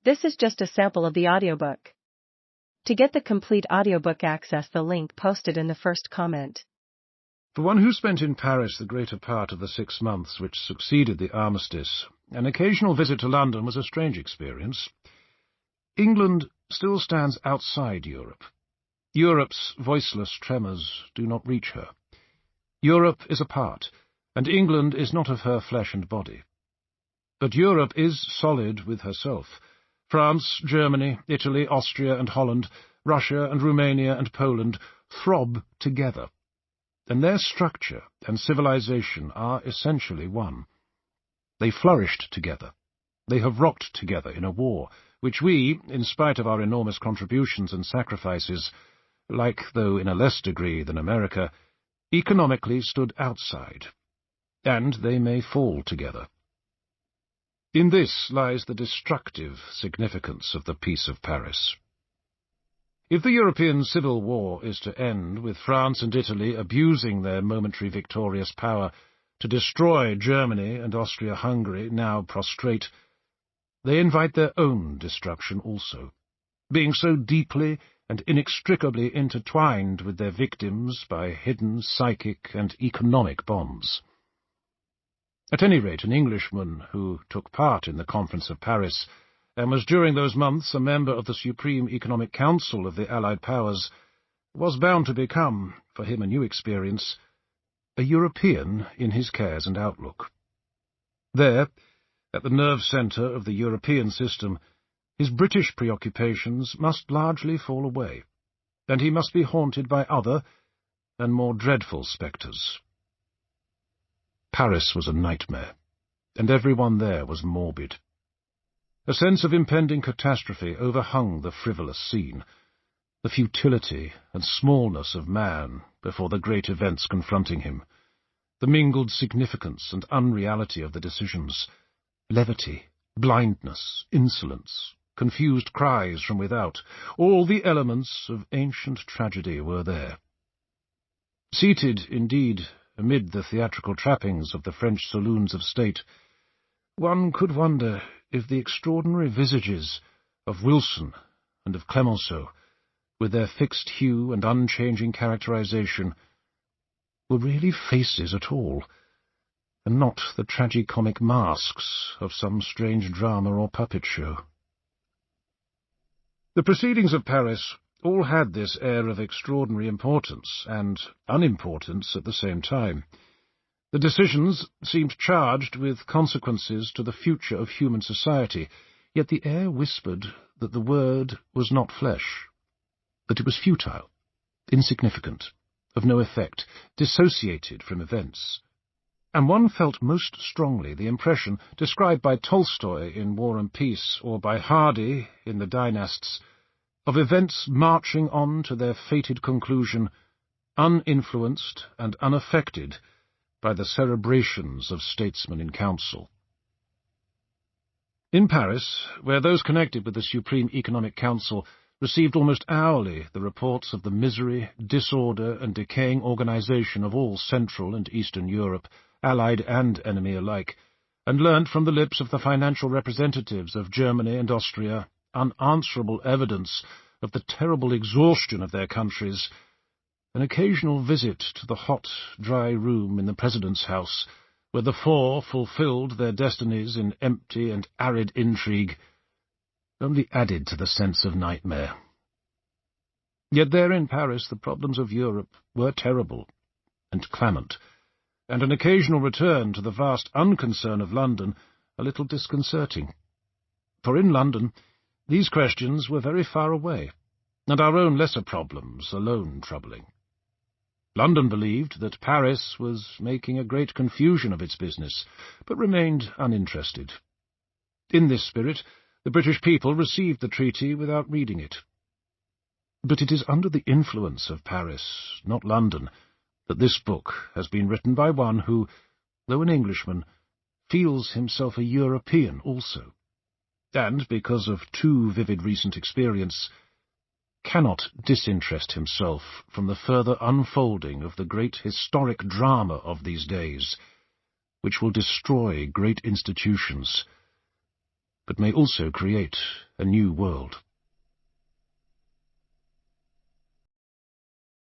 This is just a sample of the audiobook. To get the complete audiobook, access the link posted in the first comment. For one who spent in Paris the greater part of the 6 months which succeeded the Armistice, an occasional visit to London was a strange experience. England still stands outside Europe. Europe's voiceless tremors do not reach her. Europe is apart, and England is not of her flesh and body. But Europe is solid with herself. France, Germany, Italy, Austria and Holland, Russia and Romania and Poland throb together, and their structure and civilization are essentially one. They flourished together. They have rocked together in a war, which we, in spite of our enormous contributions and sacrifices, like though in a less degree than America, economically stood outside, and they may fall together. In this lies the destructive significance of the Peace of Paris. If the European Civil War is to end with France and Italy abusing their momentary victorious power to destroy Germany and Austria-Hungary, now prostrate, they invite their own destruction also, being so deeply and inextricably intertwined with their victims by hidden psychic and economic bonds. At any rate, an Englishman who took part in the Conference of Paris and was during those months a member of the Supreme Economic Council of the Allied Powers was bound to become, for him a new experience, a European in his cares and outlook. There, at the nerve centre of the European system, his British preoccupations must largely fall away, and he must be haunted by other and more dreadful spectres. Paris was a nightmare, and everyone there was morbid. A sense of impending catastrophe overhung the frivolous scene, the futility and smallness of man before the great events confronting him, the mingled significance and unreality of the decisions, levity, blindness, insolence, confused cries from without, all the elements of ancient tragedy were there. Seated, indeed, amid the theatrical trappings of the French saloons of state, one could wonder if the extraordinary visages of Wilson and of Clemenceau, with their fixed hue and unchanging characterization, were really faces at all, and not the tragicomic masks of some strange drama or puppet show. The proceedings of Paris all had this air of extraordinary importance and unimportance at the same time. The decisions seemed charged with consequences to the future of human society, yet the air whispered that the word was not flesh, that it was futile, insignificant, of no effect, dissociated from events. And one felt most strongly the impression described by Tolstoy in War and Peace, or by Hardy in The Dynasts, of events marching on to their fated conclusion, uninfluenced and unaffected by the cerebrations of statesmen in council. In Paris, where those connected with the Supreme Economic Council received almost hourly the reports of the misery, disorder, and decaying organization of all Central and Eastern Europe, allied and enemy alike, and learnt from the lips of the financial representatives of Germany and Austria unanswerable evidence of the terrible exhaustion of their countries, an occasional visit to the hot, dry room in the President's house, where the four fulfilled their destinies in empty and arid intrigue, only added to the sense of nightmare. Yet there in Paris the problems of Europe were terrible and clamant, and an occasional return to the vast unconcern of London a little disconcerting. For in London these questions were very far away, and our own lesser problems alone troubling. London believed that Paris was making a great confusion of its business, but remained uninterested. In this spirit, the British people received the treaty without reading it. But it is under the influence of Paris, not London, that this book has been written by one who, though an Englishman, feels himself a European also, and, because of too vivid recent experience, cannot disinterest himself from the further unfolding of the great historic drama of these days, which will destroy great institutions but may also create a new world.